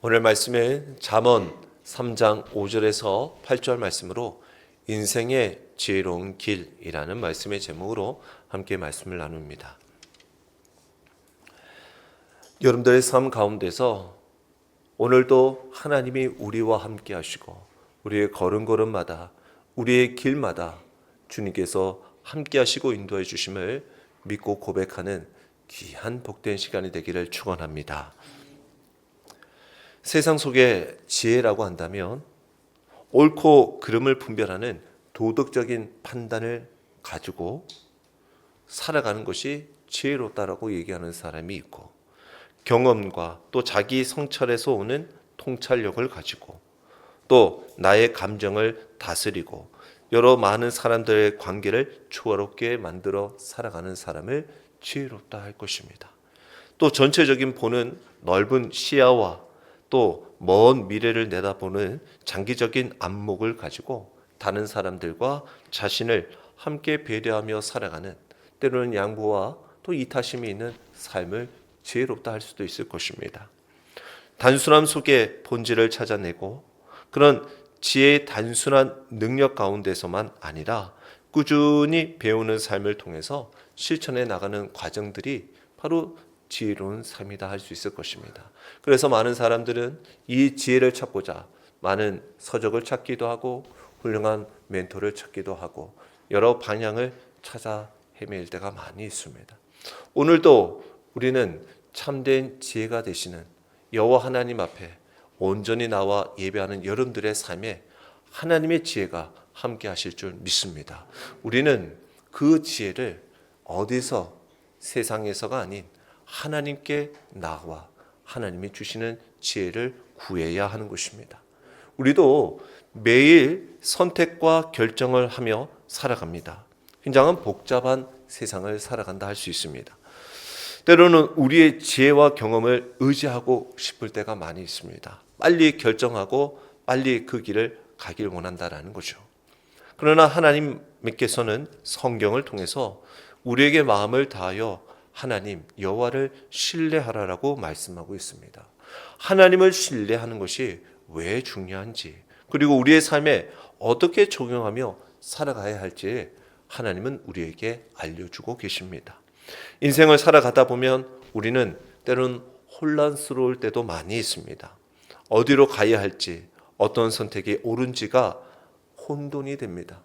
오늘 말씀은 잠언 3장 5절에서 8절 말씀으로 인생의 지혜로운 길이라는 말씀의 제목으로 함께 말씀을 나눕니다. 여러분들의 삶 가운데서 오늘도 하나님이 우리와 함께 하시고 우리의 걸음걸음마다 우리의 길마다 주님께서 함께 하시고 인도해 주심을 믿고 고백하는 귀한 복된 시간이 되기를 축원합니다. 세상 속에 지혜라고 한다면 옳고 그름을 분별하는 도덕적인 판단을 가지고 살아가는 것이 지혜롭다라고 얘기하는 사람이 있고, 경험과 또 자기 성찰에서 오는 통찰력을 가지고 또 나의 감정을 다스리고 여러 많은 사람들의 관계를 조화롭게 만들어 살아가는 사람을 지혜롭다 할 것입니다. 또 전체적인 보는 넓은 시야와 또 먼 미래를 내다보는 장기적인 안목을 가지고 다른 사람들과 자신을 함께 배려하며 살아가는, 때로는 양보와 또 이타심이 있는 삶을 지혜롭다 할 수도 있을 것입니다. 단순함 속에 본질을 찾아내고 그런 지혜의 단순한 능력 가운데서만 아니라 꾸준히 배우는 삶을 통해서 실천해 나가는 과정들이 바로 지혜로운 삶이다 할 수 있을 것입니다. 그래서 많은 사람들은 이 지혜를 찾고자 많은 서적을 찾기도 하고 훌륭한 멘토를 찾기도 하고 여러 방향을 찾아 헤맬 때가 많이 있습니다. 오늘도 우리는 참된 지혜가 되시는 여호와 하나님 앞에 온전히 나와 예배하는 여러분들의 삶에 하나님의 지혜가 함께 하실 줄 믿습니다. 우리는 그 지혜를 어디서, 세상에서가 아닌 하나님께 나와 하나님이 주시는 지혜를 구해야 하는 것입니다. 우리도 매일 선택과 결정을 하며 살아갑니다. 굉장히 복잡한 세상을 살아간다 할 수 있습니다. 때로는 우리의 지혜와 경험을 의지하고 싶을 때가 많이 있습니다. 빨리 결정하고 빨리 그 길을 가길 원한다라는 거죠. 그러나 하나님께서는 성경을 통해서 우리에게 마음을 다하여 하나님 여호와를 신뢰하라라고 말씀하고 있습니다. 하나님을 신뢰하는 것이 왜 중요한지, 그리고 우리의 삶에 어떻게 적용하며 살아가야 할지 하나님은 우리에게 알려주고 계십니다. 인생을 살아가다 보면 우리는 때로는 혼란스러울 때도 많이 있습니다. 어디로 가야 할지, 어떤 선택이 옳은지가 혼돈이 됩니다.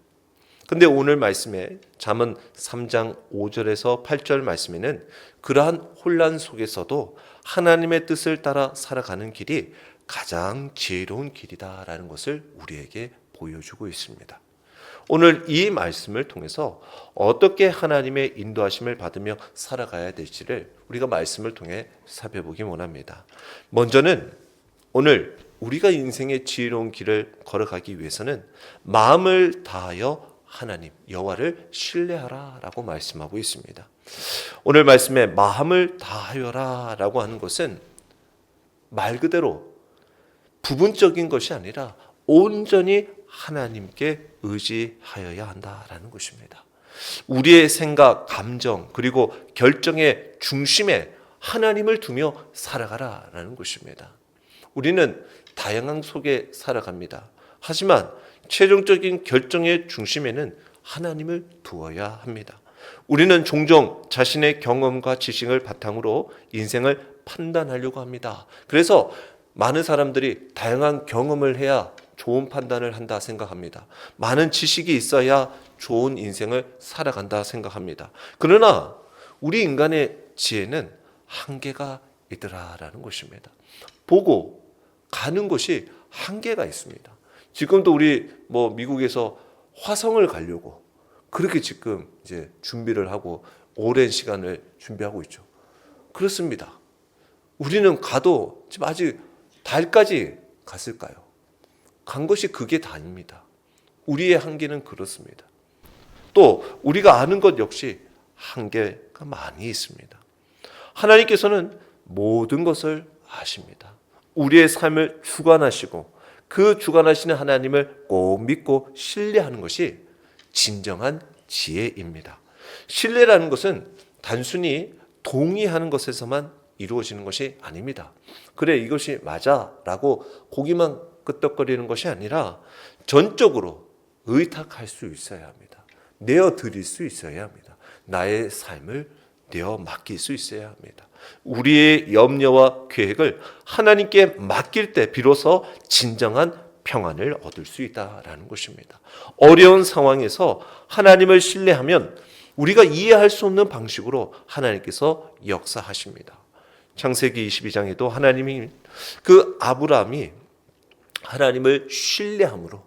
근데 오늘 말씀에 잠언 3장 5절에서 8절 말씀에는 그러한 혼란 속에서도 하나님의 뜻을 따라 살아가는 길이 가장 지혜로운 길이다라는 것을 우리에게 보여주고 있습니다. 오늘 이 말씀을 통해서 어떻게 하나님의 인도하심을 받으며 살아가야 될지를 우리가 말씀을 통해 살펴보기 원합니다. 먼저는 오늘 우리가 인생의 지혜로운 길을 걸어가기 위해서는 마음을 다하여 하나님 여호와를 신뢰하라라고 말씀하고 있습니다. 오늘 말씀에 마음을 다하여라라고 하는 것은 말 그대로 부분적인 것이 아니라 온전히 하나님께 의지하여야 한다라는 것입니다. 우리의 생각, 감정, 그리고 결정의 중심에 하나님을 두며 살아가라라는 것입니다. 우리는 다양한 속에 살아갑니다. 하지만 최종적인 결정의 중심에는 하나님을 두어야 합니다. 우리는 종종 자신의 경험과 지식을 바탕으로 인생을 판단하려고 합니다. 그래서 많은 사람들이 다양한 경험을 해야 좋은 판단을 한다 생각합니다. 많은 지식이 있어야 좋은 인생을 살아간다 생각합니다. 그러나 우리 인간의 지혜는 한계가 있더라라는 것입니다. 보고 가는 것이 한계가 있습니다. 지금도 우리 미국에서 화성을 가려고 그렇게 지금 이제 준비를 하고 오랜 시간을 준비하고 있죠. 그렇습니다. 우리는 가도 지금 아직 달까지 갔을까요? 간 것이 그게 다입니다. 우리의 한계는 그렇습니다. 또 우리가 아는 것 역시 한계가 많이 있습니다. 하나님께서는 모든 것을 아십니다. 우리의 삶을 주관하시고 그 주관하시는 하나님을 꼭 믿고 신뢰하는 것이 진정한 지혜입니다. 신뢰라는 것은 단순히 동의하는 것에서만 이루어지는 것이 아닙니다. 그래, 이것이 맞아 라고 고기만 끄덕거리는 것이 아니라 전적으로 의탁할 수 있어야 합니다. 내어드릴 수 있어야 합니다. 나의 삶을 내어 맡길 수 있어야 합니다. 우리의 염려와 계획을 하나님께 맡길 때 비로소 진정한 평안을 얻을 수 있다라는 것입니다. 어려운 상황에서 하나님을 신뢰하면 우리가 이해할 수 없는 방식으로 하나님께서 역사하십니다. 창세기 22장에도 하나님이 그 아브라함이 하나님을 신뢰함으로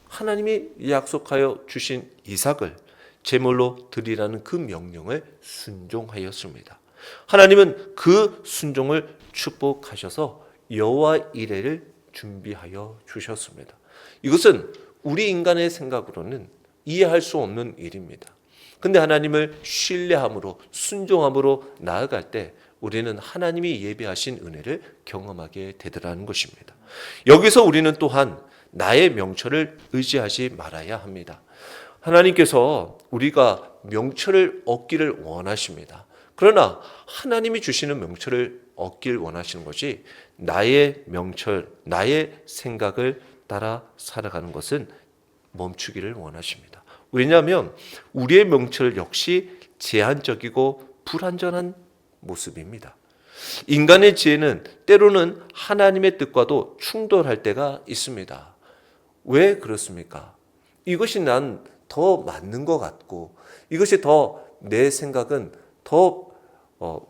하나님이 약속하여 주신 이삭을 제물로 드리라는 그 명령을 순종하였습니다. 하나님은 그 순종을 축복하셔서 여호와 이레를 준비하여 주셨습니다. 이것은 우리 인간의 생각으로는 이해할 수 없는 일입니다. 근데 하나님을 신뢰함으로 순종함으로 나아갈 때 우리는 하나님이 예비하신 은혜를 경험하게 되더라는 것입니다. 여기서 우리는 또한 나의 명철을 의지하지 말아야 합니다. 하나님께서 우리가 명철을 얻기를 원하십니다. 그러나 하나님이 주시는 명철을 얻길 원하시는 것이 나의 명철, 나의 생각을 따라 살아가는 것은 멈추기를 원하십니다. 왜냐하면 우리의 명철 역시 제한적이고 불완전한 모습입니다. 인간의 지혜는 때로는 하나님의 뜻과도 충돌할 때가 있습니다. 왜 그렇습니까? 이것이 난 더 맞는 것 같고 이것이 더 내 생각은 더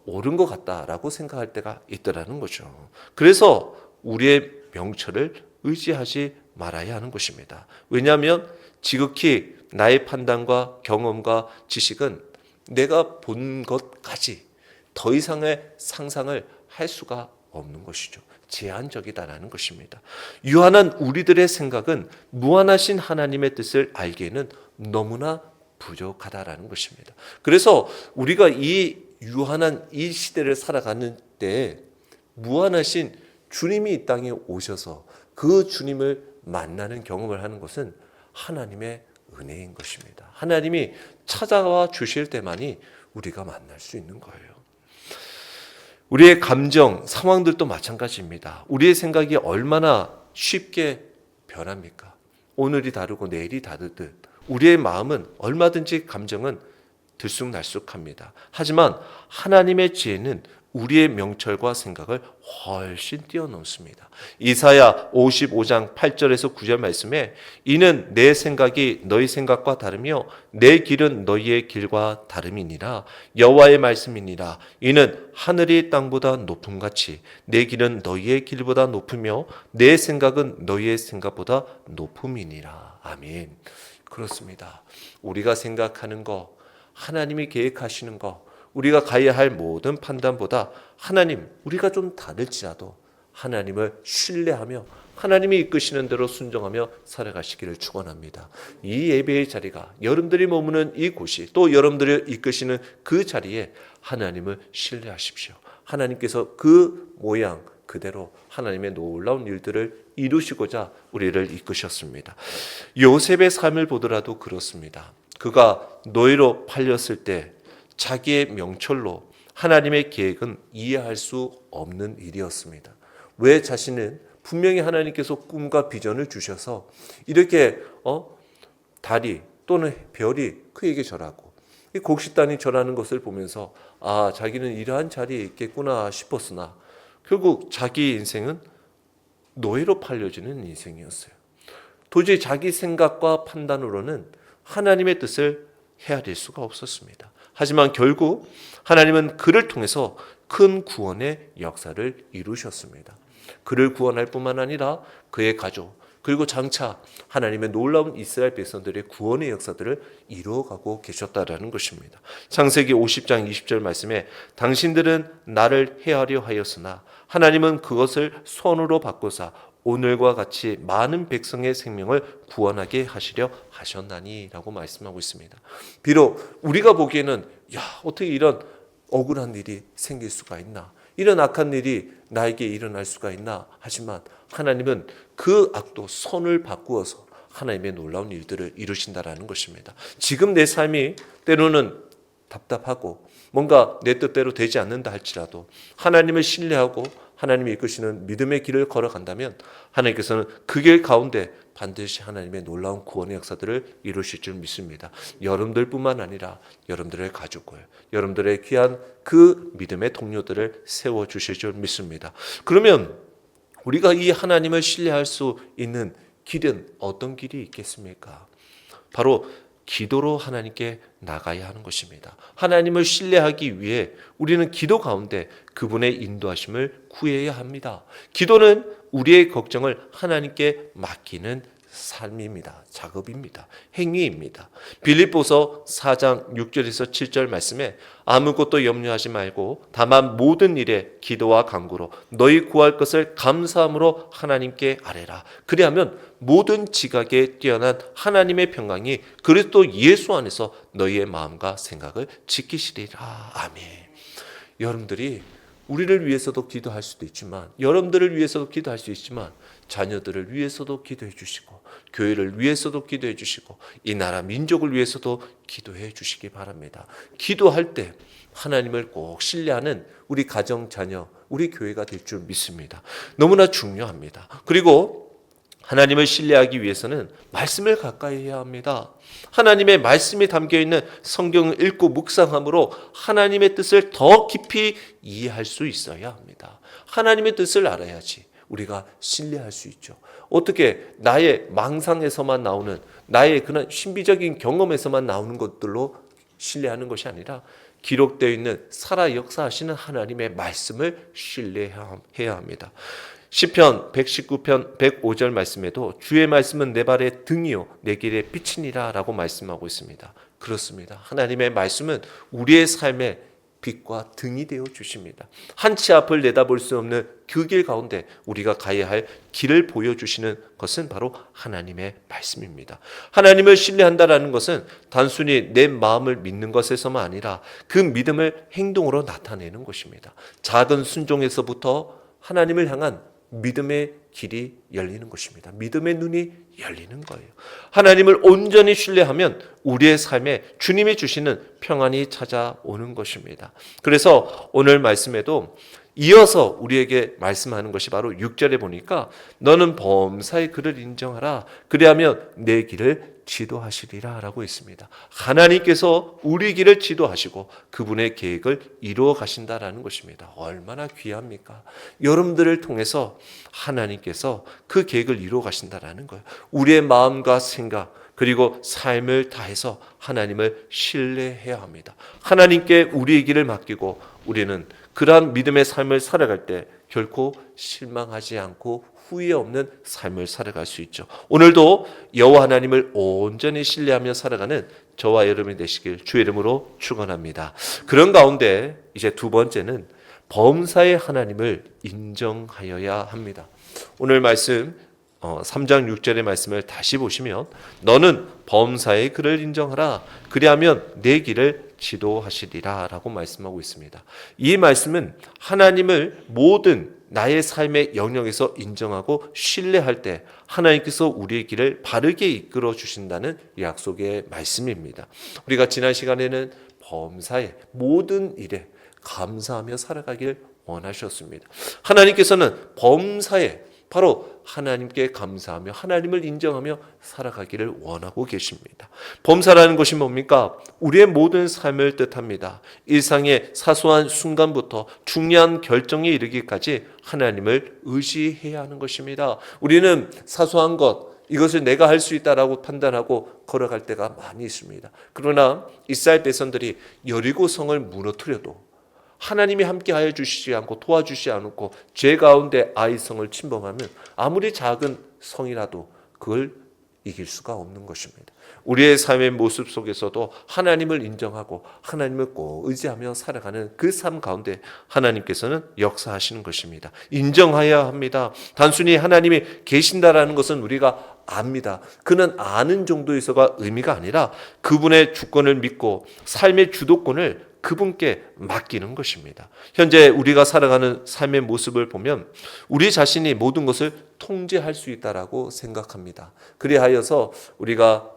옳은 것 같다라고 생각할 때가 있더라는 거죠. 그래서 우리의 명철을 의지하지 말아야 하는 것입니다. 왜냐하면 지극히 나의 판단과 경험과 지식은 내가 본 것까지 더 이상의 상상을 할 수가 없는 것이죠. 제한적이다라는 것입니다. 유한한 우리들의 생각은 무한하신 하나님의 뜻을 알기에는 너무나 부족하다라는 것입니다. 그래서 우리가 이 유한한 이 시대를 살아가는 때 무한하신 주님이 이 땅에 오셔서 그 주님을 만나는 경험을 하는 것은 하나님의 은혜인 것입니다. 하나님이 찾아와 주실 때만이 우리가 만날 수 있는 거예요. 우리의 감정, 상황들도 마찬가지입니다. 우리의 생각이 얼마나 쉽게 변합니까? 오늘이 다르고 내일이 다르듯 우리의 마음은 얼마든지 감정은 들쑥날쑥합니다. 하지만 하나님의 지혜는 우리의 명철과 생각을 훨씬 뛰어넘습니다. 이사야 55장 8절에서 9절 말씀에 이는 내 생각이 너희 생각과 다르며 내 길은 너희의 길과 다름이니라. 여호와의 말씀이니라. 이는 하늘이 땅보다 높음같이 내 길은 너희의 길보다 높으며 내 생각은 너희의 생각보다 높음이니라. 아멘. 그렇습니다. 우리가 생각하는 거, 하나님이 계획하시는 거, 우리가 가야 할 모든 판단보다 하나님, 우리가 좀 다를지라도 하나님을 신뢰하며 하나님이 이끄시는 대로 순종하며 살아가시기를 축원합니다. 이 예배의 자리가 여러분들이 머무는 이곳이 또 여러분들을 이끄시는 그 자리에 하나님을 신뢰하십시오. 하나님께서 그 모양 그대로 하나님의 놀라운 일들을 이루시고자 우리를 이끄셨습니다. 요셉의 삶을 보더라도 그렇습니다. 그가 노예로 팔렸을 때 자기의 명철로 하나님의 계획은 이해할 수 없는 일이었습니다. 왜 자신은 분명히 하나님께서 꿈과 비전을 주셔서 이렇게 달이 또는 별이 그에게 절하고 이 곡식단이 절하는 것을 보면서 아, 자기는 이러한 자리에 있겠구나 싶었으나 결국 자기 인생은 노예로 팔려지는 인생이었어요. 도저히 자기 생각과 판단으로는 하나님의 뜻을 헤아릴 수가 없었습니다. 하지만 결국 하나님은 그를 통해서 큰 구원의 역사를 이루셨습니다. 그를 구원할 뿐만 아니라 그의 가족 그리고 장차 하나님의 놀라운 이스라엘 백성들의 구원의 역사들을 이루어가고 계셨다라는 것입니다. 창세기 50장 20절 말씀에 당신들은 나를 해하려 하였으나 하나님은 그것을 손으로 바꾸사 오늘과 같이 많은 백성의 생명을 구원하게 하시려 하셨나니 라고 말씀하고 있습니다. 비록 우리가 보기에는 어떻게 이런 억울한 일이 생길 수가 있나, 이런 악한 일이 나에게 일어날 수가 있나 하지만 하나님은 그 악도 손을 바꾸어서 하나님의 놀라운 일들을 이루신다라는 것입니다. 지금 내 삶이 때로는 답답하고 뭔가 내 뜻대로 되지 않는다 할지라도 하나님을 신뢰하고 하나님이 이끄시는 믿음의 길을 걸어간다면 하나님께서는 그 길 가운데 반드시 하나님의 놀라운 구원의 역사들을 이루실 줄 믿습니다. 여러분들뿐만 아니라 여러분들의 가족을, 여러분들의 귀한 그 믿음의 동료들을 세워주실 줄 믿습니다. 그러면 우리가 이 하나님을 신뢰할 수 있는 길은 어떤 길이 있겠습니까? 바로 기도로 하나님께 나가야 하는 것입니다. 하나님을 신뢰하기 위해 우리는 기도 가운데 그분의 인도하심을 구해야 합니다. 기도는 우리의 걱정을 하나님께 맡기는 삶입니다. 작업입니다. 행위입니다. 빌립보서 4장 6절에서 7절 말씀에 아무것도 염려하지 말고 다만 모든 일에 기도와 간구로 너희 구할 것을 감사함으로 하나님께 아뢰라. 그리하면 모든 지각에 뛰어난 하나님의 평강이 그리스도 예수 안에서 너희의 마음과 생각을 지키시리라. 아멘. 여러분들이 우리를 위해서도 기도할 수도 있지만, 여러분들을 위해서도 기도할 수 있지만, 자녀들을 위해서도 기도해 주시고, 교회를 위해서도 기도해 주시고, 이 나라 민족을 위해서도 기도해 주시기 바랍니다. 기도할 때 하나님을 꼭 신뢰하는 우리 가정, 자녀, 우리 교회가 될 줄 믿습니다. 너무나 중요합니다. 그리고 하나님을 신뢰하기 위해서는 말씀을 가까이 해야 합니다. 하나님의 말씀이 담겨있는 성경을 읽고 묵상함으로 하나님의 뜻을 더 깊이 이해할 수 있어야 합니다. 하나님의 뜻을 알아야지 우리가 신뢰할 수 있죠. 어떻게 나의 망상에서만 나오는, 나의 그런 신비적인 경험에서만 나오는 것들로 신뢰하는 것이 아니라 기록되어 있는 살아 역사하시는 하나님의 말씀을 신뢰해야 합니다. 시편 119편 105절 말씀에도 주의 말씀은 내 발의 등이요 내 길의 빛이니라 라고 말씀하고 있습니다. 그렇습니다. 하나님의 말씀은 우리의 삶의 빛과 등이 되어 주십니다. 한치 앞을 내다볼 수 없는 그 길 가운데 우리가 가야 할 길을 보여주시는 것은 바로 하나님의 말씀입니다. 하나님을 신뢰한다라는 것은 단순히 내 마음을 믿는 것에서만 아니라 그 믿음을 행동으로 나타내는 것입니다. 작은 순종에서부터 하나님을 향한 믿음의 길이 열리는 것입니다. 믿음의 눈이 열리는 거예요. 하나님을 온전히 신뢰하면 우리의 삶에 주님이 주시는 평안이 찾아오는 것입니다. 그래서 오늘 말씀에도 이어서 우리에게 말씀하는 것이 바로 6절에 보니까 너는 범사의 그를 인정하라. 그리하면 내 길을 지도하시리라 라고 있습니다. 하나님께서 우리 길을 지도하시고 그분의 계획을 이루어 가신다라는 것입니다. 얼마나 귀합니까? 여러분들을 통해서 하나님께서 그 계획을 이루어 가신다라는 거예요. 우리의 마음과 생각 그리고 삶을 다해서 하나님을 신뢰해야 합니다. 하나님께 우리의 길을 맡기고 우리는 그러한 믿음의 삶을 살아갈 때 결코 실망하지 않고 후회 없는 삶을 살아갈 수 있죠. 오늘도 여호와 하나님을 온전히 신뢰하며 살아가는 저와 여러분이 되시길 주의 이름으로 축원합니다. 그런 가운데 이제 두 번째는 범사의 하나님을 인정하여야 합니다. 오늘 말씀 3장 6절의 말씀을 다시 보시면 너는 범사의 그를 인정하라. 그리하면 내 길을 지도하시리라 라고 말씀하고 있습니다. 이 말씀은 하나님을 모든 나의 삶의 영역에서 인정하고 신뢰할 때 하나님께서 우리의 길을 바르게 이끌어 주신다는 약속의 말씀입니다. 우리가 지난 시간에는 범사의 모든 일에 감사하며 살아가길 원하셨습니다. 하나님께서는 범사에 바로 하나님께 감사하며 하나님을 인정하며 살아가기를 원하고 계십니다. 범사라는 것이 뭡니까? 우리의 모든 삶을 뜻합니다. 일상의 사소한 순간부터 중요한 결정에 이르기까지 하나님을 의지해야 하는 것입니다. 우리는 사소한 것, 이것을 내가 할 수 있다라고 판단하고 걸어갈 때가 많이 있습니다. 그러나 이스라엘 백성들이 여리고성을 무너뜨려도 하나님이 함께하여 주시지 않고 도와주시지 않고 죄 가운데 아이성을 침범하면 아무리 작은 성이라도 그걸 이길 수가 없는 것입니다. 우리의 삶의 모습 속에서도 하나님을 인정하고 하나님을 꼭 의지하며 살아가는 그 삶 가운데 하나님께서는 역사하시는 것입니다. 인정해야 합니다. 단순히 하나님이 계신다라는 것은 우리가 압니다. 그는 아는 정도에서가 의미가 아니라 그분의 주권을 믿고 삶의 주도권을 그분께 맡기는 것입니다. 현재 우리가 살아가는 삶의 모습을 보면 우리 자신이 모든 것을 통제할 수 있다라고 생각합니다. 그리하여서 우리가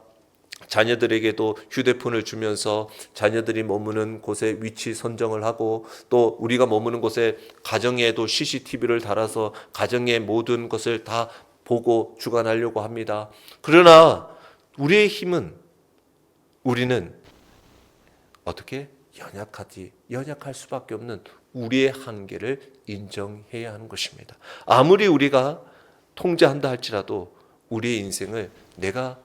자녀들에게도 휴대폰을 주면서 자녀들이 머무는 곳에 위치 선정을 하고, 또 우리가 머무는 곳에 가정에도 CCTV를 달아서 가정의 모든 것을 다 보고 주관하려고 합니다. 그러나 우리의 힘은, 우리는 어떻게 연약할 수밖에 없는 우리의 한계를 인정해야 하는 것입니다. 아무리 우리가 통제한다 할지라도 우리의 인생을 내가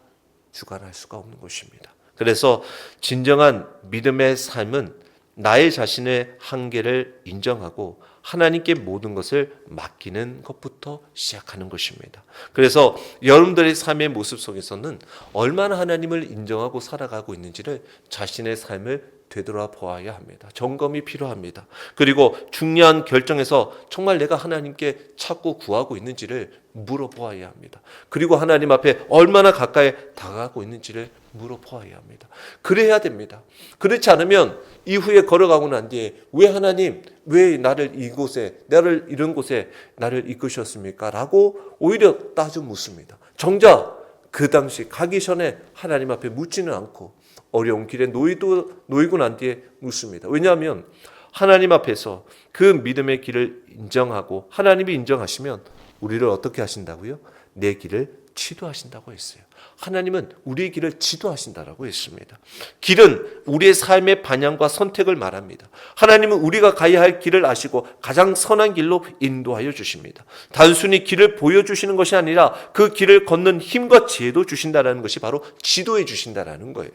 주관할 수가 없는 것입니다. 그래서 진정한 믿음의 삶은 나의 자신의 한계를 인정하고 하나님께 모든 것을 맡기는 것부터 시작하는 것입니다. 그래서 여러분들의 삶의 모습 속에서는 얼마나 하나님을 인정하고 살아가고 있는지를 자신의 삶을 되돌아보아야 합니다. 점검이 필요합니다. 그리고 중요한 결정에서 정말 내가 하나님께 찾고 구하고 있는지를 물어보아야 합니다. 그리고 하나님 앞에 얼마나 가까이 다가가고 있는지를 물어보아야 합니다. 그래야 됩니다. 그렇지 않으면 이후에 걸어가고 난 뒤에 왜 하나님, 왜 나를 나를 이런 곳에 나를 이끄셨습니까? 라고 오히려 따져 묻습니다. 정작 그 당시 가기 전에 하나님 앞에 묻지는 않고 어려운 길에 놓이고 난 뒤에 묻습니다. 왜냐하면 하나님 앞에서 그 믿음의 길을 인정하고 하나님이 인정하시면 우리를 어떻게 하신다고요? 내 길을 지도하신다고 했어요. 하나님은 우리의 길을 지도하신다라고 했습니다. 길은 우리의 삶의 방향과 선택을 말합니다. 하나님은 우리가 가야 할 길을 아시고 가장 선한 길로 인도하여 주십니다. 단순히 길을 보여주시는 것이 아니라 그 길을 걷는 힘과 지혜도 주신다는 것이 바로 지도해 주신다는 거예요.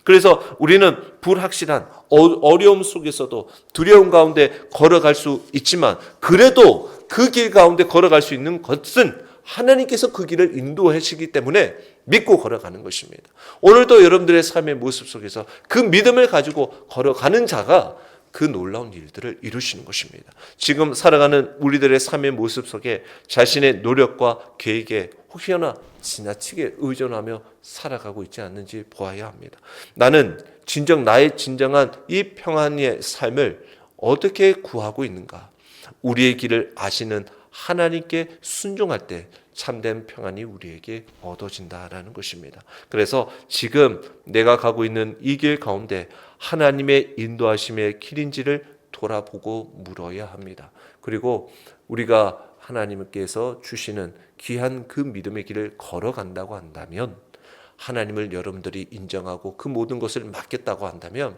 그래서 우리는 불확실한 어려움 속에서도 두려움 가운데 걸어갈 수 있지만, 그래도 그 길 가운데 걸어갈 수 있는 것은 하나님께서 그 길을 인도하시기 때문에 믿고 걸어가는 것입니다. 오늘도 여러분들의 삶의 모습 속에서 그 믿음을 가지고 걸어가는 자가 그 놀라운 일들을 이루시는 것입니다. 지금 살아가는 우리들의 삶의 모습 속에 자신의 노력과 계획에 혹여나 지나치게 의존하며 살아가고 있지 않는지 보아야 합니다. 나는 나의 진정한 이 평안의 삶을 어떻게 구하고 있는가? 우리의 길을 아시는 하나님께 순종할 때 참된 평안이 우리에게 얻어진다라는 것입니다. 그래서 지금 내가 가고 있는 이 길 가운데 하나님의 인도하심의 길인지를 돌아보고 물어야 합니다. 그리고 우리가 하나님께서 주시는 귀한 그 믿음의 길을 걸어간다고 한다면, 하나님을 여러분들이 인정하고 그 모든 것을 맡겠다고 한다면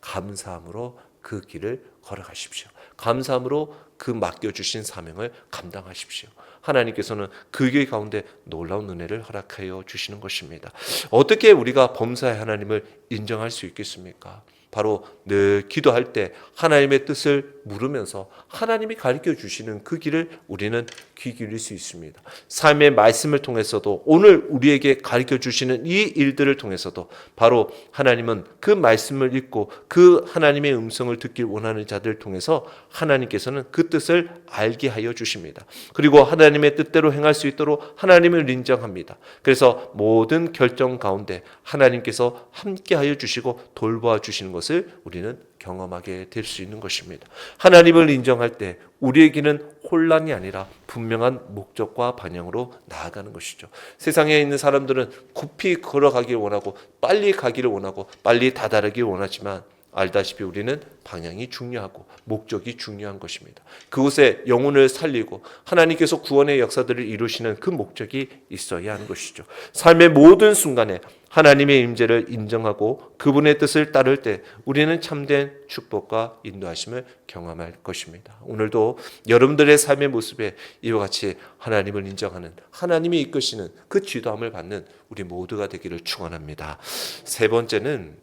감사함으로 그 길을 걸어가십시오. 감사함으로 그 맡겨주신 사명을 감당하십시오. 하나님께서는 그 길 가운데 놀라운 은혜를 허락하여 주시는 것입니다. 어떻게 우리가 범사의 하나님을 인정할 수 있겠습니까? 바로 늘 기도할 때 하나님의 뜻을 물으면서 하나님이 가르쳐 주시는 그 길을 우리는 귀 기울일 수 있습니다. 삶의 말씀을 통해서도, 오늘 우리에게 가르쳐 주시는 이 일들을 통해서도 바로 하나님은 그 말씀을 읽고 그 하나님의 음성을 듣길 원하는 자들을 통해서 하나님께서는 그 뜻을 알게 하여 주십니다. 그리고 하나님의 뜻대로 행할 수 있도록 하나님을 인정합니다. 그래서 모든 결정 가운데 하나님께서 함께 하여 주시고 돌보아 주시는 것을 우리는 경험하게 될 수 있는 것입니다. 하나님을 인정할 때 우리에게는 혼란이 아니라 분명한 목적과 방향으로 나아가는 것이죠. 세상에 있는 사람들은 급히 걸어가길 원하고 빨리 가기를 원하고 빨리 다다르길 원하지만, 알다시피 우리는 방향이 중요하고 목적이 중요한 것입니다. 그곳에 영혼을 살리고 하나님께서 구원의 역사들을 이루시는 그 목적이 있어야 하는 것이죠. 삶의 모든 순간에 하나님의 임재를 인정하고 그분의 뜻을 따를 때 우리는 참된 축복과 인도하심을 경험할 것입니다. 오늘도 여러분들의 삶의 모습에 이와 같이 하나님을 인정하는, 하나님이 이끄시는 그 지도함을 받는 우리 모두가 되기를 축원합니다. 세 번째는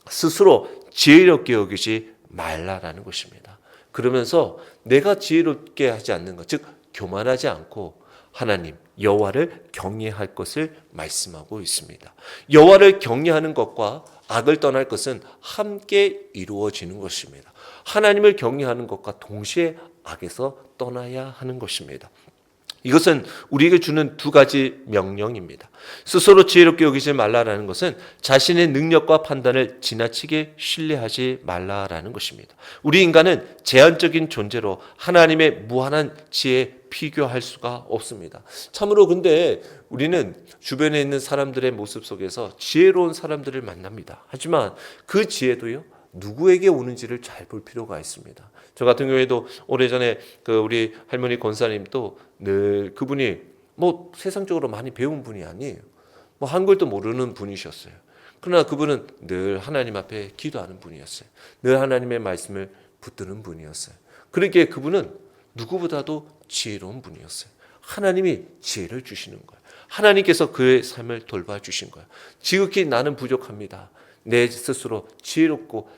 스스로 지혜롭게 여기지 말라라는 것입니다. 그러면서 내가 지혜롭게 하지 않는 것, 즉 교만하지 않고 하나님 여호와를 경외할 것을 말씀하고 있습니다. 여호와를 경외하는 것과 악을 떠날 것은 함께 이루어지는 것입니다. 하나님을 경외하는 것과 동시에 악에서 떠나야 하는 것입니다. 이것은 우리에게 주는 두 가지 명령입니다. 스스로 지혜롭게 여기지 말라라는 것은 자신의 능력과 판단을 지나치게 신뢰하지 말라라는 것입니다. 우리 인간은 제한적인 존재로 하나님의 무한한 지혜에 비교할 수가 없습니다. 참으로 근데 우리는 주변에 있는 사람들의 모습 속에서 지혜로운 사람들을 만납니다. 하지만 그 지혜도요, 누구에게 오는지를 잘 볼 필요가 있습니다. 저 같은 경우에도 오래전에 우리 할머니 권사님도 늘 그분이 뭐 세상적으로 많이 배운 분이 아니에요. 뭐 한글도 모르는 분이셨어요. 그러나 그분은 늘 하나님 앞에 기도하는 분이었어요. 늘 하나님의 말씀을 붙드는 분이었어요. 그러기에 그분은 누구보다도 지혜로운 분이었어요. 하나님이 지혜를 주시는 거예요. 하나님께서 그의 삶을 돌봐주신 거예요. 지극히 나는 부족합니다. 내 스스로 지혜롭고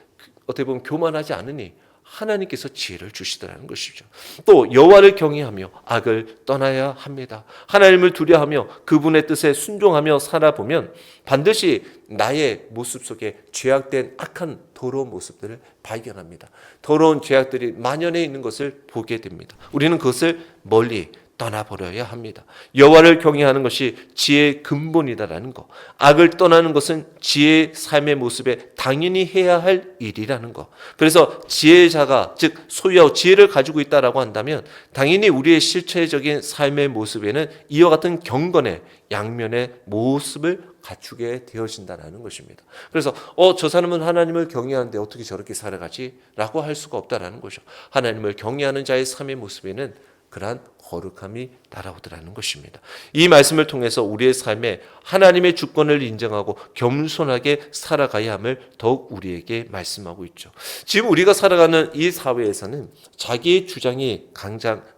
어떻게 보면 교만하지 않으니 하나님께서 지혜를 주시더라는 것이죠. 또 여호와를 경외하며 악을 떠나야 합니다. 하나님을 두려워하며 그분의 뜻에 순종하며 살아보면 반드시 나의 모습 속에 죄악된 악한 더러운 모습들을 발견합니다. 더러운 죄악들이 만연해 있는 것을 보게 됩니다. 우리는 그것을 멀리 떠나버려야 합니다. 여호와를 경외하는 것이 지혜의 근본이다라는 것, 악을 떠나는 것은 지혜의 삶의 모습에 당연히 해야 할 일이라는 것. 그래서 지혜자가 즉 소유하고 지혜를 가지고 있다라고 한다면 당연히 우리의 실체적인 삶의 모습에는 이와 같은 경건의 양면의 모습을 갖추게 되어진다는 것입니다. 그래서 저 사람은 하나님을 경외하는데 어떻게 저렇게 살아가지? 라고 할 수가 없다라는 거죠. 하나님을 경외하는 자의 삶의 모습에는 그러한 거룩함이 따라오더라는 것입니다. 이 말씀을 통해서 우리의 삶에 하나님의 주권을 인정하고 겸손하게 살아가야 함을 더욱 우리에게 말씀하고 있죠. 지금 우리가 살아가는 이 사회에서는 자기의 주장이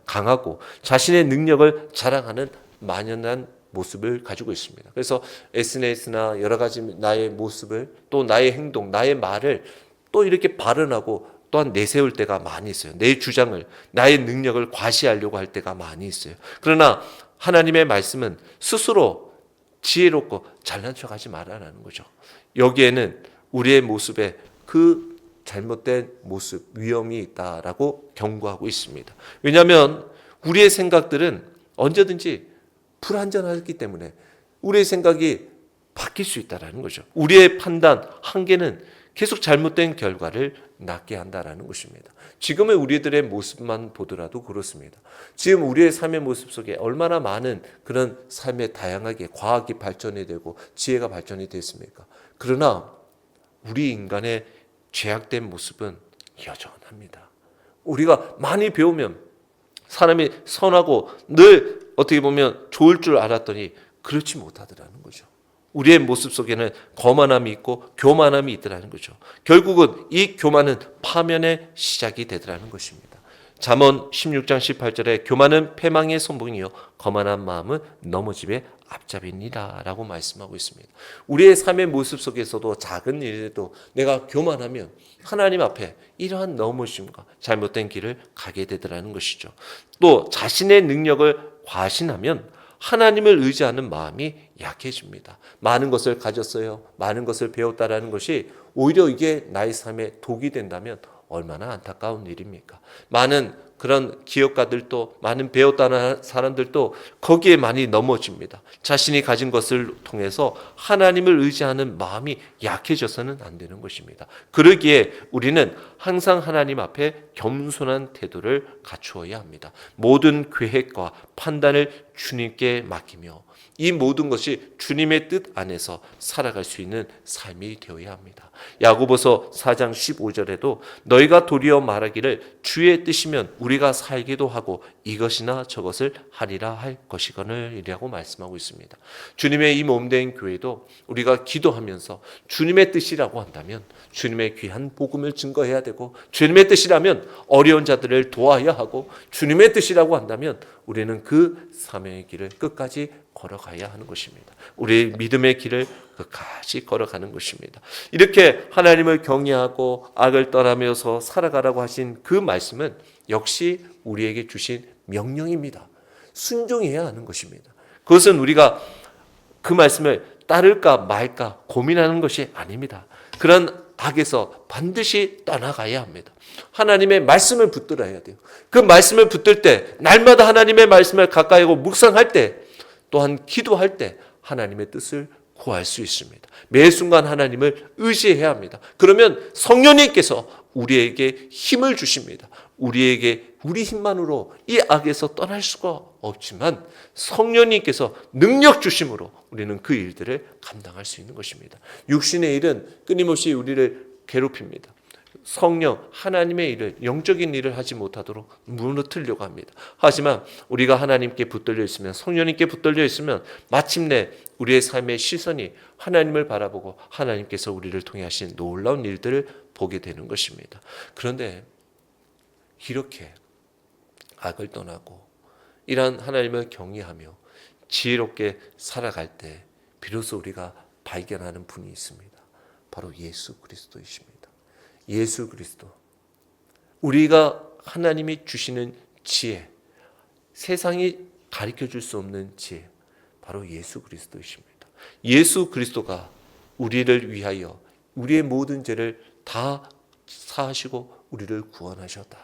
강하고 자신의 능력을 자랑하는 만연한 모습을 가지고 있습니다. 그래서 SNS나 여러 가지 나의 모습을 또 나의 행동, 나의 말을 또 이렇게 발언하고 또한 내세울 때가 많이 있어요. 내 주장을, 나의 능력을 과시하려고 할 때가 많이 있어요. 그러나 하나님의 말씀은 스스로 지혜롭고 잘난 척하지 말라는 거죠. 여기에는 우리의 모습에 그 잘못된 모습, 위험이 있다라고 경고하고 있습니다. 왜냐하면 우리의 생각들은 언제든지 불완전하기 때문에 우리의 생각이 바뀔 수 있다는 거죠. 우리의 판단, 한계는 계속 잘못된 결과를 낳게 한다는 것입니다. 지금의 우리들의 모습만 보더라도 그렇습니다. 지금 우리의 삶의 모습 속에 얼마나 많은 그런 삶에 다양하게 과학이 발전이 되고 지혜가 발전이 됐습니까? 그러나 우리 인간의 죄악된 모습은 여전합니다. 우리가 많이 배우면 사람이 선하고 늘 어떻게 보면 좋을 줄 알았더니 그렇지 못하더라는 거죠. 우리의 모습 속에는 거만함이 있고 교만함이 있더라는 거죠. 결국은 이 교만은 파면의 시작이 되더라는 것입니다. 잠언 16장 18절에 교만은 패망의 선봉이요 거만한 마음은 넘어짐의 앞잡이니라 라고 말씀하고 있습니다. 우리의 삶의 모습 속에서도 작은 일에도 내가 교만하면 하나님 앞에 이러한 넘어짐과 잘못된 길을 가게 되더라는 것이죠. 또 자신의 능력을 과신하면 하나님을 의지하는 마음이 약해집니다. 많은 것을 가졌어요. 많은 것을 배웠다라는 것이 오히려 이게 나의 삶에 독이 된다면 얼마나 안타까운 일입니까? 많은 그런 기업가들도 많은 배웠다는 사람들도 거기에 많이 넘어집니다. 자신이 가진 것을 통해서 하나님을 의지하는 마음이 약해져서는 안 되는 것입니다. 그러기에 우리는 항상 하나님 앞에 겸손한 태도를 갖추어야 합니다. 모든 계획과 판단을 주님께 맡기며 이 모든 것이 주님의 뜻 안에서 살아갈 수 있는 삶이 되어야 합니다. 야고보서 4장 15절에도 너희가 도리어 말하기를 주의 뜻이면 우리가 살기도 하고 이것이나 저것을 하리라 할 것이거늘이라고 말씀하고 있습니다. 주님의 이 몸된 교회도 우리가 기도하면서 주님의 뜻이라고 한다면 주님의 귀한 복음을 증거해야 되고 주님의 뜻이라면 어려운 자들을 도와야 하고 주님의 뜻이라고 한다면 우리는 그 사명의 길을 끝까지 걸어가야 하는 것입니다. 우리의 믿음의 길을 끝까지 걸어가는 것입니다. 이렇게 하나님을 경외하고 악을 떠나면서 살아가라고 하신 그 말씀은 역시 우리에게 주신 명령입니다. 순종해야 하는 것입니다. 그것은 우리가 그 말씀을 따를까 말까 고민하는 것이 아닙니다. 그런 악에서 반드시 떠나가야 합니다. 하나님의 말씀을 붙들어야 돼요. 그 말씀을 붙들 때, 날마다 하나님의 말씀을 가까이 하고 묵상할 때, 또한 기도할 때 하나님의 뜻을 구할 수 있습니다. 매 순간 하나님을 의지해야 합니다. 그러면 성령님께서 우리에게 힘을 주십니다. 우리에게 우리 힘만으로 이 악에서 떠날 수가 없지만 성령님께서 능력 주심으로 우리는 그 일들을 감당할 수 있는 것입니다. 육신의 일은 끊임없이 우리를 괴롭힙니다. 성령 하나님의 일을, 영적인 일을 하지 못하도록 무너뜨리려고 합니다. 하지만 우리가 하나님께 붙들려 있으면, 성령님께 붙들려 있으면 마침내 우리의 삶의 시선이 하나님을 바라보고 하나님께서 우리를 통해 하신 놀라운 일들을 보게 되는 것입니다. 그런데 이렇게 악을 떠나고 이러한 하나님을 경외하며 지혜롭게 살아갈 때 비로소 우리가 발견하는 분이 있습니다. 바로 예수 그리스도이십니다. 예수 그리스도. 우리가 하나님이 주시는 지혜, 세상이 가르쳐줄 수 없는 지혜, 바로 예수 그리스도이십니다. 예수 그리스도가 우리를 위하여 우리의 모든 죄를 다 사하시고 우리를 구원하셨다.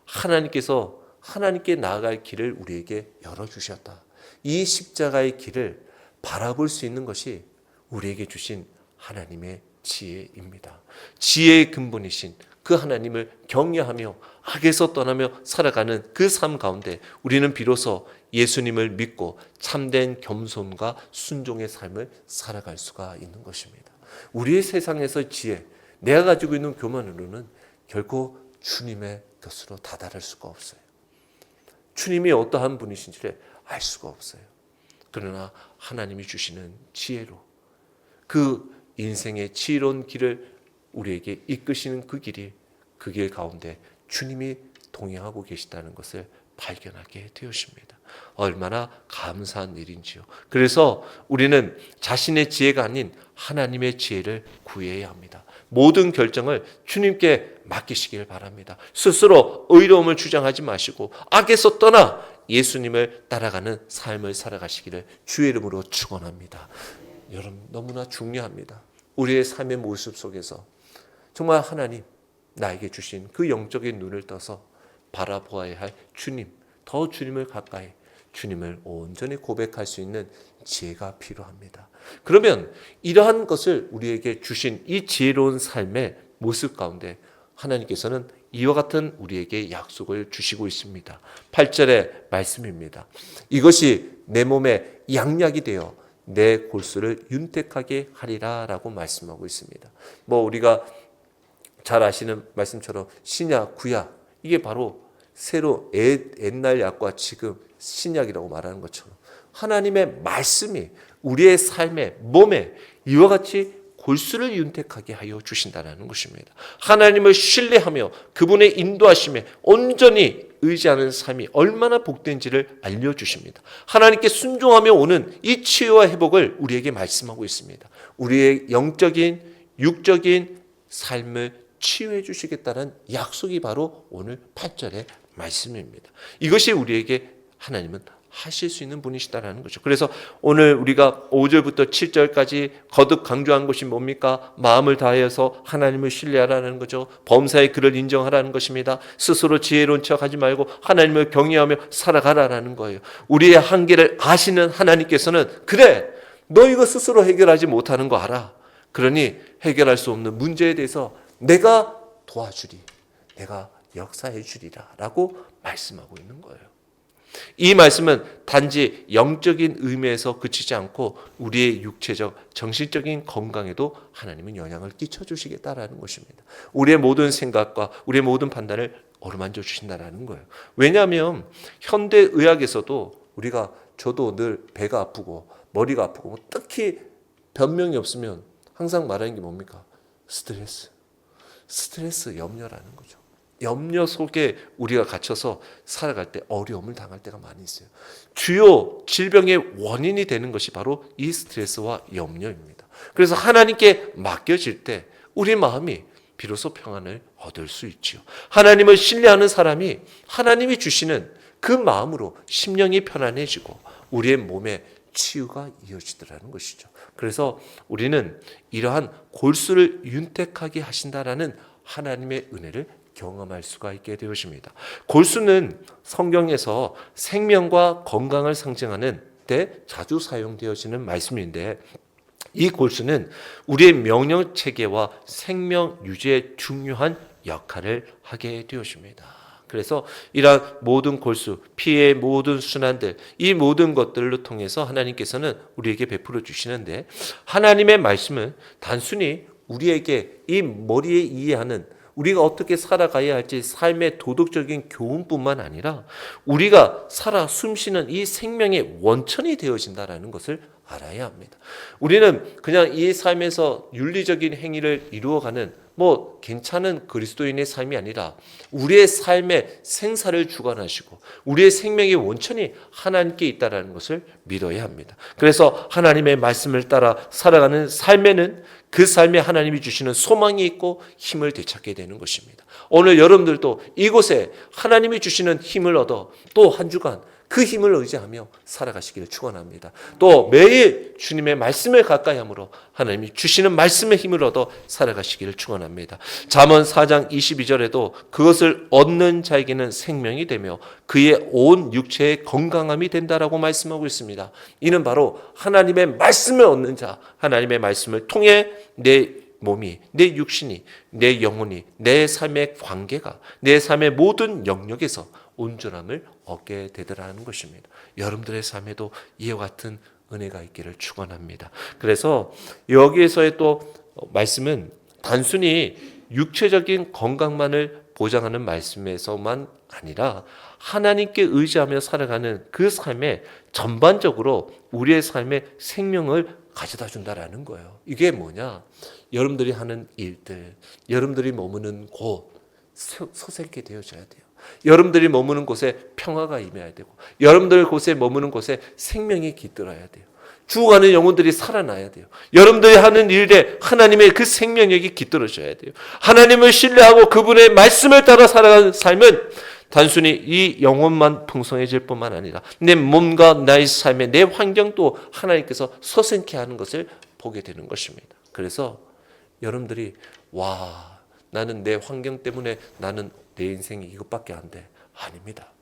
하나님께서 하나님께 나아갈 길을 우리에게 열어주셨다. 이 십자가의 길을 바라볼 수 있는 것이 우리에게 주신 하나님의 지혜입니다. 지혜의 근본이신 그 하나님을 경외하며 악에서 떠나며 살아가는 그 삶 가운데 우리는 비로소 예수님을 믿고 참된 겸손과 순종의 삶을 살아갈 수가 있는 것입니다. 우리의 세상에서 지혜, 내가 가지고 있는 교만으로는 결코 주님의 곁으로 다다를 수가 없어요. 주님이 어떠한 분이신지를 알 수가 없어요. 그러나 하나님이 주시는 지혜로 그 인생의 지혜로운 길을 우리에게 이끄시는 그 길이, 그 길 가운데 주님이 동행하고 계시다는 것을 발견하게 되었습니다. 얼마나 감사한 일인지요. 그래서 우리는 자신의 지혜가 아닌 하나님의 지혜를 구해야 합니다. 모든 결정을 주님께 맡기시길 바랍니다. 스스로 의로움을 주장하지 마시고 악에서 떠나 예수님을 따라가는 삶을 살아가시기를 주의 이름으로 축원합니다. 여러분, 너무나 중요합니다. 우리의 삶의 모습 속에서 정말 하나님 나에게 주신 그 영적인 눈을 떠서 바라보아야 할 주님, 더 주님을 가까이, 주님을 온전히 고백할 수 있는 지혜가 필요합니다. 그러면 이러한 것을 우리에게 주신 이 지혜로운 삶의 모습 가운데 하나님께서는 이와 같은 우리에게 약속을 주시고 있습니다. 8절의 말씀입니다. 이것이 내 몸에 양약이 되어 내 골수를 윤택하게 하리라 라고 말씀하고 있습니다. 우리가 잘 아시는 말씀처럼 신약, 구약, 이게 바로 새로 옛날 약과 지금 신약이라고 말하는 것처럼 하나님의 말씀이 우리의 삶에, 몸에 이와 같이 골수를 윤택하게 하여 주신다는 것입니다. 하나님을 신뢰하며 그분의 인도하심에 온전히 의지하는 삶이 얼마나 복된지를 알려주십니다. 하나님께 순종하며 오는 이 치유와 회복을 우리에게 말씀하고 있습니다. 우리의 영적인, 육적인 삶을 치유해 주시겠다는 약속이 바로 오늘 8절의 말씀입니다. 이것이 우리에게 하나님은 하실 수 있는 분이시다라는 거죠. 그래서 오늘 우리가 5절부터 7절까지 거듭 강조한 것이 뭡니까? 마음을 다해서 하나님을 신뢰하라는 거죠. 범사의 그를 인정하라는 것입니다. 스스로 지혜로운 척하지 말고 하나님을 경외하며 살아가라는 거예요. 우리의 한계를 아시는 하나님께서는 그래, 너 이거 스스로 해결하지 못하는 거 알아. 그러니 해결할 수 없는 문제에 대해서 내가 도와주리, 내가 역사해 주리라 라고 말씀하고 있는 거예요. 이 말씀은 단지 영적인 의미에서 그치지 않고 우리의 육체적, 정신적인 건강에도 하나님은 영향을 끼쳐주시겠다라는 것입니다. 우리의 모든 생각과 우리의 모든 판단을 어루만져 주신다라는 거예요. 왜냐하면 현대의학에서도 저도 늘 배가 아프고 머리가 아프고 특히 변명이 없으면 항상 말하는 게 뭡니까? 스트레스, 염려라는 거죠. 염려 속에 우리가 갇혀서 살아갈 때 어려움을 당할 때가 많이 있어요. 주요 질병의 원인이 되는 것이 바로 이 스트레스와 염려입니다. 그래서 하나님께 맡겨질 때 우리 마음이 비로소 평안을 얻을 수 있지요. 하나님을 신뢰하는 사람이 하나님이 주시는 그 마음으로 심령이 편안해지고 우리의 몸에 치유가 이어지더라는 것이죠. 그래서 우리는 이러한 골수를 윤택하게 하신다라는 하나님의 은혜를 경험할 수가 있게 되었습니다. 골수는 성경에서 생명과 건강을 상징하는 때 자주 사용되어지는 말씀인데, 이 골수는 우리의 명령 체계와 생명 유지에 중요한 역할을 하게 되었습니다. 그래서 이러한 모든 골수, 피의 모든 순환들, 이 모든 것들을 통해서 하나님께서는 우리에게 베풀어 주시는데, 하나님의 말씀은 단순히 우리에게 이 머리에 이해하는 우리가 어떻게 살아가야 할지 삶의 도덕적인 교훈뿐만 아니라 우리가 살아 숨쉬는 이 생명의 원천이 되어진다는 것을 알아야 합니다. 우리는 그냥 이 삶에서 윤리적인 행위를 이루어가는 괜찮은 그리스도인의 삶이 아니라 우리의 삶의 생사를 주관하시고 우리의 생명의 원천이 하나님께 있다는 것을 믿어야 합니다. 그래서 하나님의 말씀을 따라 살아가는 삶에는 그 삶에 하나님이 주시는 소망이 있고 힘을 되찾게 되는 것입니다. 오늘 여러분들도 이곳에 하나님이 주시는 힘을 얻어 또 한 주간 그 힘을 의지하며 살아가시기를 축원합니다. 또 매일 주님의 말씀을 가까이 함으로 하나님이 주시는 말씀의 힘을 얻어 살아가시기를 축원합니다. 잠언 4장 22절에도 그것을 얻는 자에게는 생명이 되며 그의 온 육체의 건강함이 된다라고 말씀하고 있습니다. 이는 바로 하나님의 말씀을 얻는 자, 하나님의 말씀을 통해 내 몸이, 내 육신이, 내 영혼이, 내 삶의 관계가, 내 삶의 모든 영역에서 온전함을 얻게 되더라는 것입니다. 여러분들의 삶에도 이와 같은 은혜가 있기를 축원합니다. 그래서 여기에서의 또 말씀은 단순히 육체적인 건강만을 보장하는 말씀에서만 아니라 하나님께 의지하며 살아가는 그 삶에 전반적으로 우리의 삶의 생명을 가져다 준다라는 거예요. 이게 뭐냐? 여러분들이 하는 일들, 여러분들이 머무는 곳 소생케 되어져야 돼요. 여러분들이 머무는 곳에 평화가 임해야 되고 여러분들 곳에 머무는 곳에 생명이 깃들어야 돼요. 죽어가는 영혼들이 살아나야 돼요. 여러분들이 하는 일에 하나님의 그 생명력이 깃들어져야 돼요. 하나님을 신뢰하고 그분의 말씀을 따라 살아가는 삶은 단순히 이 영혼만 풍성해질 뿐만 아니라 내 몸과 나의 삶의 내 환경도 하나님께서 서생케 하는 것을 보게 되는 것입니다. 그래서 여러분들이 나는 내 환경 때문에 나는 내 인생이 이것밖에 안 돼. 아닙니다.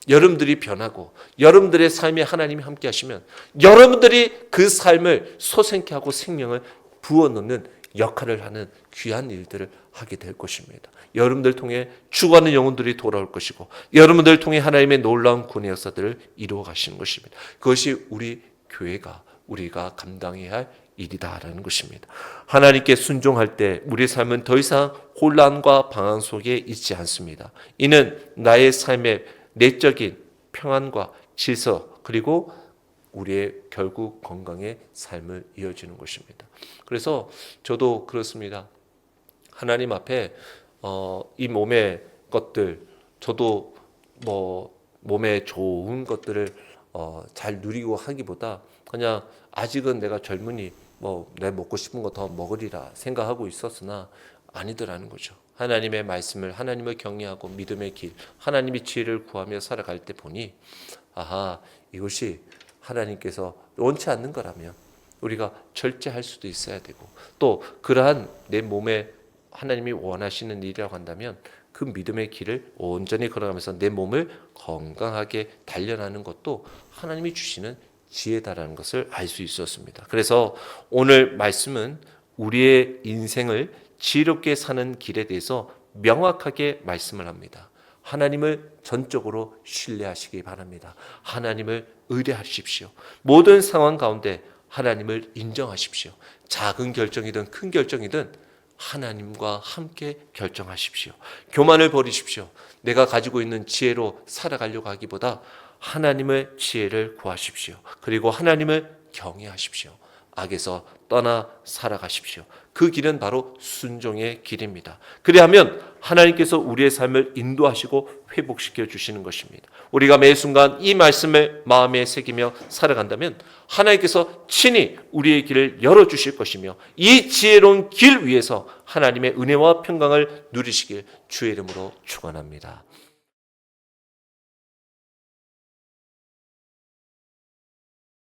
여러분들이 변하고 여러분들의 삶에 하나님이 함께 하시면 여러분들이 그 삶을 소생케 하고 생명을 부어넣는 역할을 하는 귀한 일들을 하게 될 것입니다. 여러분들 통해 죽어가는 영혼들이 돌아올 것이고 여러분들 통해 하나님의 놀라운 구원의 역사들을 이루어 가시는 것입니다. 그것이 우리 교회가 우리가 감당해야 할 일이다라는 것입니다. 하나님께 순종할 때 우리의 삶은 더 이상 혼란과 방황 속에 있지 않습니다. 이는 나의 삶의 내적인 평안과 질서 그리고 우리의 결국 건강의 삶을 이어지는 것입니다. 그래서 저도 그렇습니다. 하나님 앞에 이 몸의 것들 저도 몸에 좋은 것들을 잘 누리고 하기보다 그냥 아직은 내가 젊으니 내 먹고 싶은 거 더 먹으리라 생각하고 있었으나 아니더라는 거죠. 하나님의 말씀을 하나님을 경외하고 믿음의 길 하나님의 지혜를 구하며 살아갈 때 보니 이것이 하나님께서 원치 않는 거라면 우리가 절제할 수도 있어야 되고 또 그러한 내 몸에 하나님이 원하시는 일이라고 한다면 그 믿음의 길을 온전히 걸어가면서 내 몸을 건강하게 단련하는 것도 하나님이 주시는 지혜다라는 것을 알 수 있었습니다. 그래서 오늘 말씀은 우리의 인생을 지혜롭게 사는 길에 대해서 명확하게 말씀을 합니다. 하나님을 전적으로 신뢰하시기 바랍니다. 하나님을 의뢰하십시오. 모든 상황 가운데 하나님을 인정하십시오. 작은 결정이든 큰 결정이든 하나님과 함께 결정하십시오. 교만을 버리십시오. 내가 가지고 있는 지혜로 살아가려고 하기보다 하나님의 지혜를 구하십시오. 그리고 하나님을 경외하십시오. 악에서 떠나 살아가십시오. 그 길은 바로 순종의 길입니다. 그리하면 하나님께서 우리의 삶을 인도하시고 회복시켜 주시는 것입니다. 우리가 매 순간 이 말씀을 마음에 새기며 살아간다면 하나님께서 친히 우리의 길을 열어주실 것이며 이 지혜로운 길 위에서 하나님의 은혜와 평강을 누리시길 주의 이름으로 축원합니다.